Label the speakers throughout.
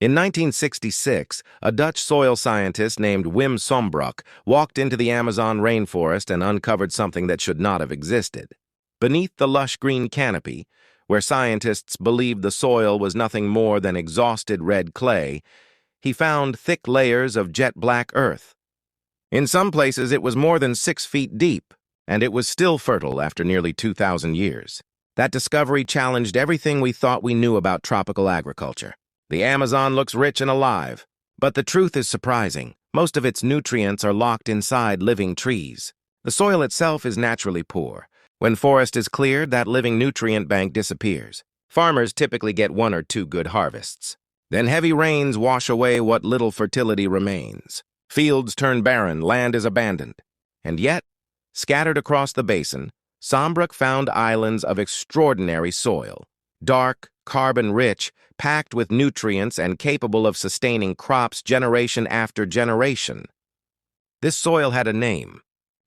Speaker 1: In 1966, a Dutch soil scientist named Wim Sombroek walked into the Amazon rainforest and uncovered something that should not have existed. Beneath the lush green canopy, where scientists believed the soil was nothing more than exhausted red clay, he found thick layers of jet-black earth. In some places, it was more than 6 feet deep, and it was still fertile after nearly 2,000 years. That discovery challenged everything we thought we knew about tropical agriculture. The Amazon looks rich and alive, but the truth is surprising. Most of its nutrients are locked inside living trees. The soil itself is naturally poor. When forest is cleared, that living nutrient bank disappears. Farmers typically get 1 or 2 good harvests. Then heavy rains wash away what little fertility remains. Fields turn barren, land is abandoned. And yet, scattered across the basin, Sombroek found islands of extraordinary soil. Dark, carbon-rich, packed with nutrients and capable of sustaining crops generation after generation. This soil had a name,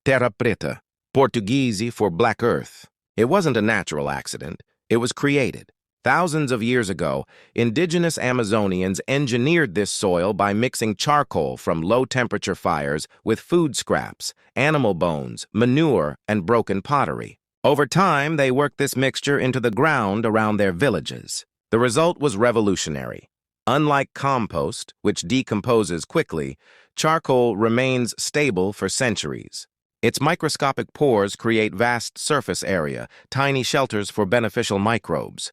Speaker 1: Terra Preta, Portuguese for black earth. It wasn't a natural accident. It was created. Thousands of years ago, indigenous Amazonians engineered this soil by mixing charcoal from low-temperature fires with food scraps, animal bones, manure, and broken pottery. Over time, they worked this mixture into the ground around their villages. The result was revolutionary. Unlike compost, which decomposes quickly, charcoal remains stable for centuries. Its microscopic pores create vast surface area, tiny shelters for beneficial microbes.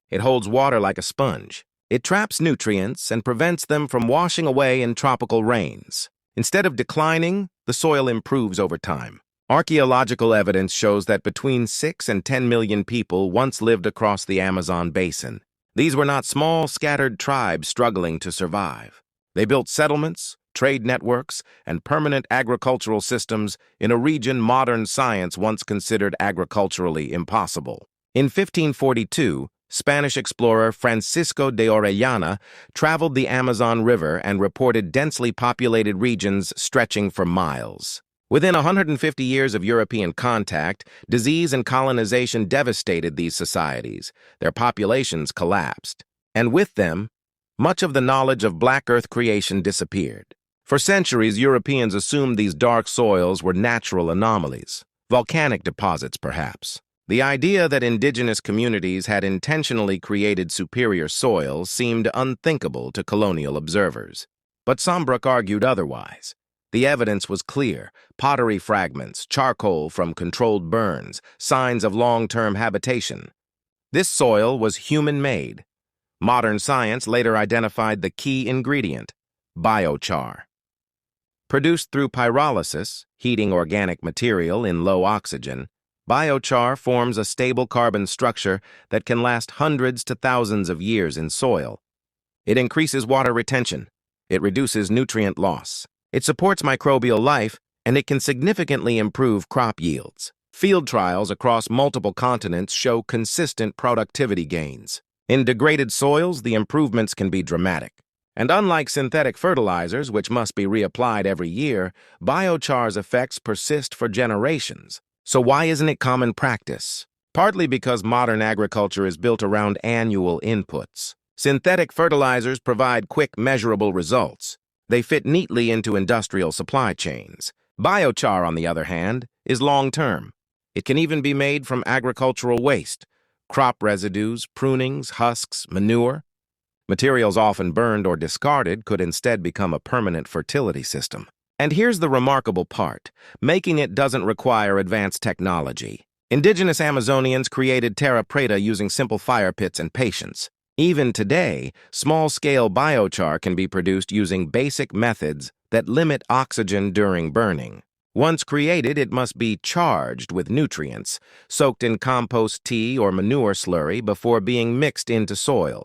Speaker 1: It holds water like a sponge. It traps nutrients and prevents them from washing away in tropical rains. Instead of declining, the soil improves over time. Archaeological evidence shows that between 6 and 10 million people once lived across the Amazon basin. These were not small, scattered tribes struggling to survive. They built settlements, trade networks, and permanent agricultural systems in a region modern science once considered agriculturally impossible. In 1542, Spanish explorer Francisco de Orellana traveled the Amazon River and reported densely populated regions stretching for miles. Within 150 years of European contact, disease and colonization devastated these societies. Their populations collapsed. And with them, much of the knowledge of black earth creation disappeared. For centuries, Europeans assumed these dark soils were natural anomalies, volcanic deposits perhaps. The idea that indigenous communities had intentionally created superior soil seemed unthinkable to colonial observers. But Sombroek argued otherwise. The evidence was clear: pottery fragments, charcoal from controlled burns, signs of long-term habitation. This soil was human-made. Modern science later identified the key ingredient: biochar. Produced through pyrolysis, heating organic material in low oxygen, biochar forms a stable carbon structure that can last hundreds to thousands of years in soil. It increases water retention. It reduces nutrient loss. It supports microbial life, and it can significantly improve crop yields. Field trials across multiple continents show consistent productivity gains. In degraded soils, the improvements can be dramatic. And unlike synthetic fertilizers, which must be reapplied every year, biochar's effects persist for generations. So why isn't it common practice? Partly because modern agriculture is built around annual inputs. Synthetic fertilizers provide quick, measurable results. They fit neatly into industrial supply chains. Biochar, on the other hand, is long-term. It can even be made from agricultural waste, crop residues, prunings, husks, manure. Materials often burned or discarded could instead become a permanent fertility system. And here's the remarkable part: making it doesn't require advanced technology. Indigenous Amazonians created terra preta using simple fire pits and patience. Even today, small-scale biochar can be produced using basic methods that limit oxygen during burning. Once created, it must be charged with nutrients, soaked in compost tea or manure slurry before being mixed into soil.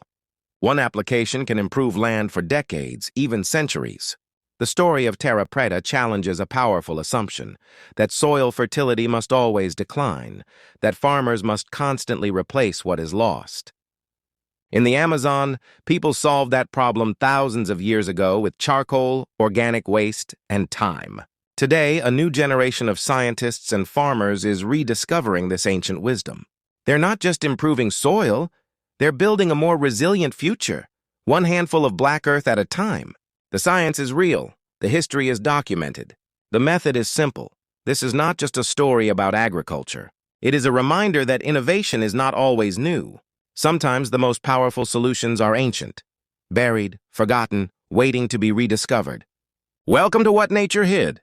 Speaker 1: One application can improve land for decades, even centuries. The story of terra preta challenges a powerful assumption: that soil fertility must always decline, that farmers must constantly replace what is lost. In the Amazon, people solved that problem thousands of years ago with charcoal, organic waste, and time. Today, a new generation of scientists and farmers is rediscovering this ancient wisdom. They're not just improving soil, they're building a more resilient future, one handful of black earth at a time. The science is real. The history is documented. The method is simple. This is not just a story about agriculture. It is a reminder that innovation is not always new. Sometimes the most powerful solutions are ancient, buried, forgotten, waiting to be rediscovered. Welcome to What Nature Hid.